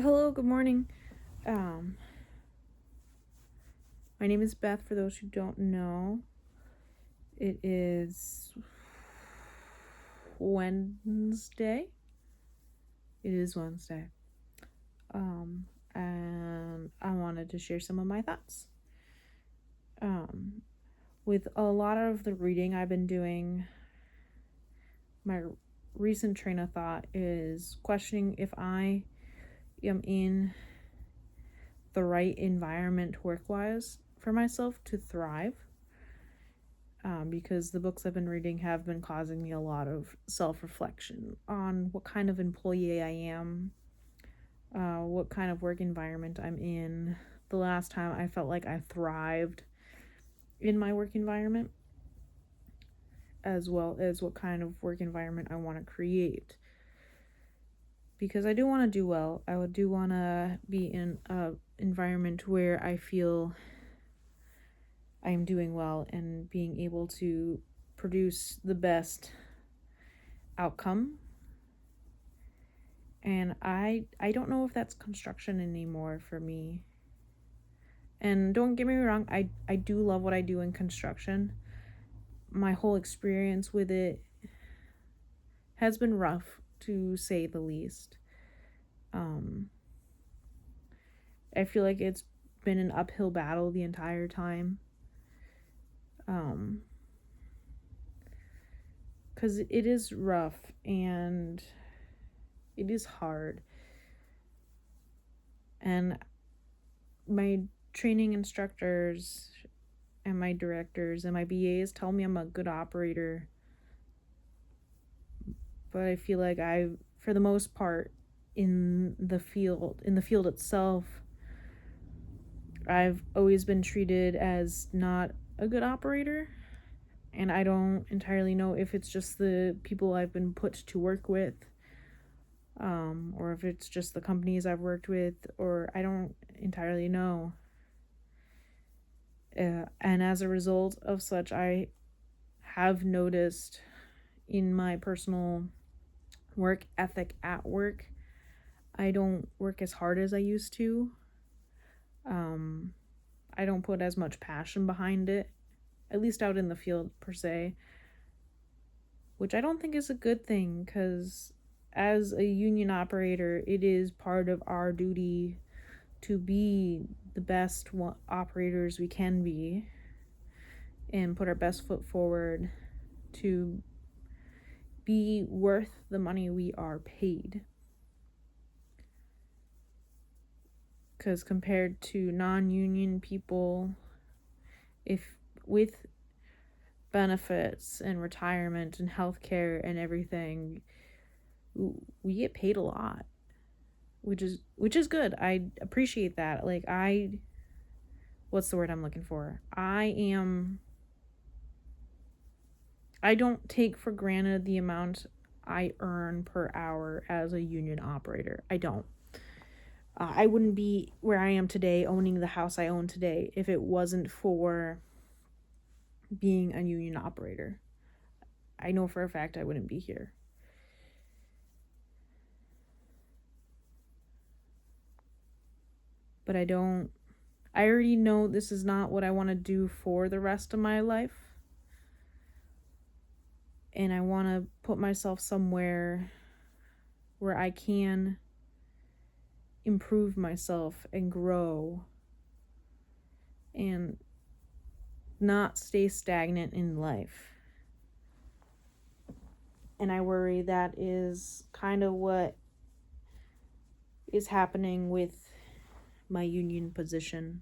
Hello, good morning. Um, my name is Beth, for those who don't know. It is Wednesday. It is Wednesday. And I wanted to share some of my thoughts. With a lot of the reading I've been doing, my recent train of thought is questioning if I am in the right environment work-wise for myself to thrive. Because the books I've been reading have been causing me a lot of self-reflection on what kind of employee I am, what kind of work environment I'm in. The last time I felt like I thrived in my work environment, as well as what kind of work environment I want to create. Because I do want to do well. I do want to be in an environment where I feel I am doing well and being able to produce the best outcome. And I don't know if that's construction anymore for me. And don't get me wrong, I do love what I do in construction. My whole experience with it has been rough, to say the least. I feel like it's been an uphill battle the entire time. Because it is rough and it is hard. And my training instructors and my directors and my BAs tell me I'm a good operator. But I feel like for the most part, in the field itself, I've always been treated as not a good operator. And I don't entirely know if it's just the people I've been put to work with, or if it's just the companies I've worked with, or I don't entirely know. And as a result of such, I have noticed in my personal work ethic at work, I don't work as hard as I used to. I don't put as much passion behind it, at least out in the field per se, which I don't think is a good thing, because as a union operator, it is part of our duty to be the best operators we can be and put our best foot forward to be worth the money we are paid. Because compared to non-union people, if with benefits and retirement and healthcare and everything, we get paid a lot, which is good. I appreciate that. Like, what's the word I'm looking for? I don't take for granted the amount I earn per hour as a union operator. I don't. I wouldn't be where I am today, owning the house I own today, if it wasn't for being a union operator. I know for a fact I wouldn't be here. But I already know this is not what I want to do for the rest of my life. And I want to put myself somewhere where I can improve myself and grow and not stay stagnant in life. And I worry that is kind of what is happening with my union position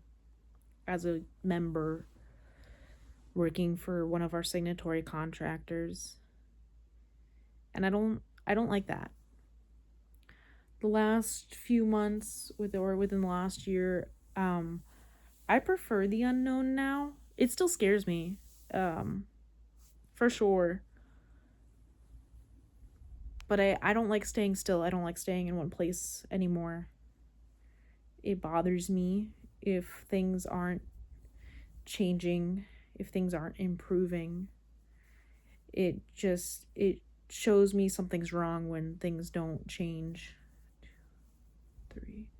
as a member working for one of our signatory contractors. And I don't like that. The last few months within the last year, I prefer the unknown now. It still scares me, for sure. But I don't like staying still. I don't like staying in one place anymore. It bothers me if things aren't changing, if things aren't improving. It shows me something's wrong when things don't change. 2, 3.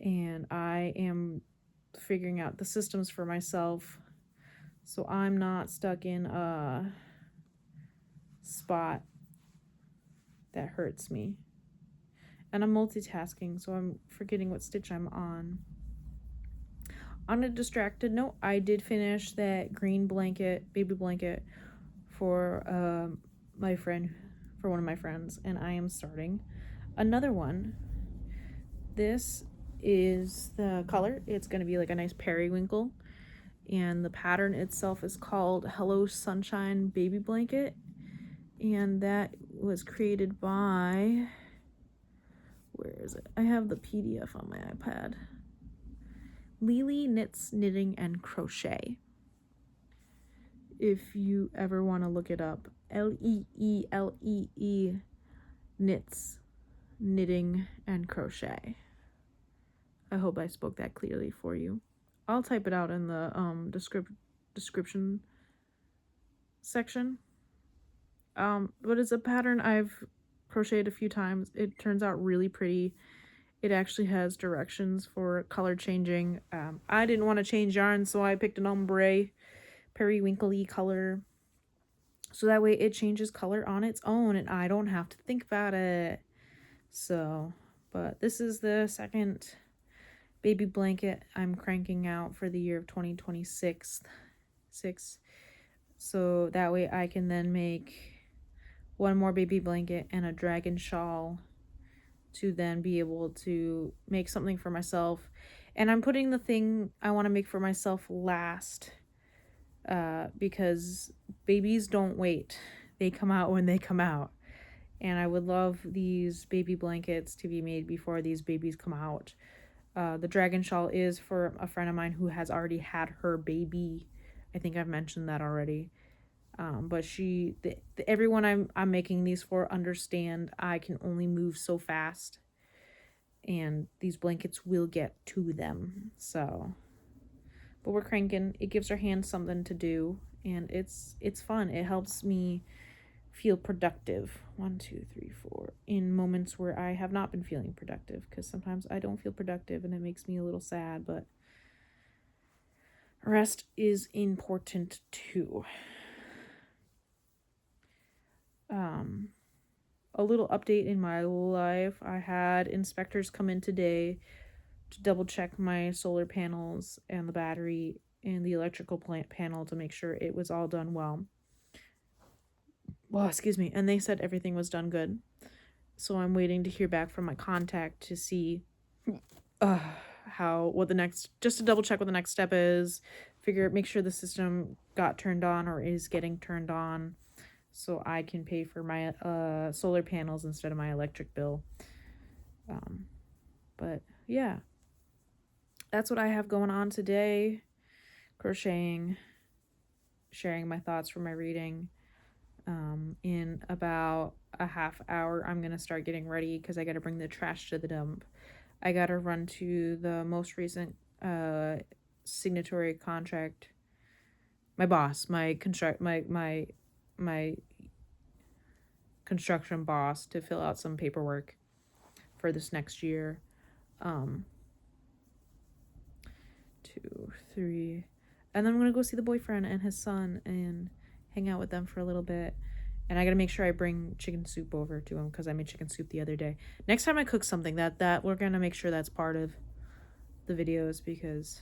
and I am figuring out the systems for myself so I'm not stuck in a spot that hurts me. And I'm multitasking, so I'm forgetting what stitch I'm on. On a distracted note, I did finish that green blanket, baby blanket, for my friend, for one of my friends, and I am starting another one. This is the color. It's going to be like a nice periwinkle, and the pattern itself is called Hello Sunshine Baby Blanket, and that was created by, where is it? I have the PDF on my iPad. LEELEE Knits, Knitting, and Crochet. If you ever want to look it up, LEELEE Knits, Knitting, and Crochet. I hope I spoke that clearly for you. I'll type it out in the description section. But it's a pattern I've crocheted a few times. It turns out really pretty. It actually has directions for color changing. I didn't want to change yarn, so I picked an ombre periwinkle-y color. So that way it changes color on its own and I don't have to think about it. So, but this is the second baby blanket I'm cranking out for the year of 2026. So that way I can then make one more baby blanket and a dragon shawl to then be able to make something for myself. And I'm putting the thing I want to make for myself last, because babies don't wait. They come out when they come out. And I would love these baby blankets to be made before these babies come out. The dragon shawl is for a friend of mine who has already had her baby. I think I've mentioned that already. But everyone I'm making these for understand I can only move so fast, and these blankets will get to them. So, but we're cranking. It gives our hands something to do, and it's fun. It helps me feel productive. 1, 2, 3, 4 in moments where I have not been feeling productive, because sometimes I don't feel productive and it makes me a little sad, but rest is important too. A little update in my life. I had inspectors come in today to double check my solar panels and the battery and the electrical plant panel to make sure it was all done well. Excuse me. And they said everything was done good. So I'm waiting to hear back from my contact to see just to double check what the next step is, make sure the system got turned on or is getting turned on, so I can pay for my solar panels instead of my electric bill. But yeah, that's what I have going on today. Crocheting, sharing my thoughts from my reading. In about a half hour, I'm going to start getting ready because I got to bring the trash to the dump. I got to run to the most recent signatory contract. My boss, my construction boss, to fill out some paperwork for this next year. 2, 3, and then I'm gonna go see the boyfriend and his son and hang out with them for a little bit. And I gotta make sure I bring chicken soup over to him because I made chicken soup the other day. Next time I cook something, that we're gonna make sure that's part of the videos, because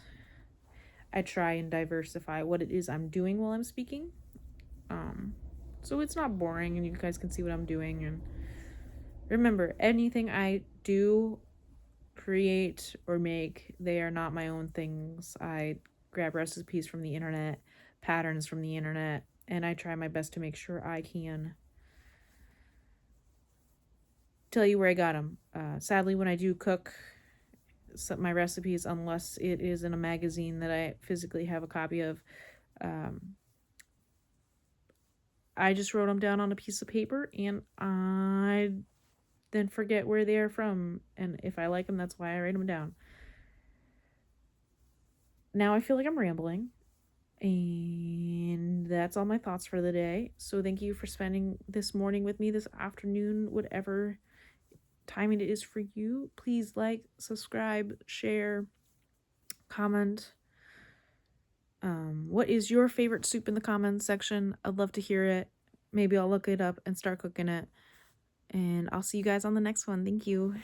I try and diversify what it is I'm doing while I'm speaking. So it's not boring and you guys can see what I'm doing. And remember, anything I do, create, or make, they are not my own things. I grab recipes from the internet, patterns from the internet, and I try my best to make sure I can tell you where I got them. Sadly, when I do cook my recipes, unless it is in a magazine that I physically have a copy of, I just wrote them down on a piece of paper and I then forget where they are from. And if I like them, that's why I write them down. Now I feel like I'm rambling. And that's all my thoughts for the day. So thank you for spending this morning with me, this afternoon, whatever timing it is for you. Please like, subscribe, share, comment. What is your favorite soup in the comments section? I'd love to hear it. Maybe I'll look it up and start cooking it. And I'll see you guys on the next one. Thank you.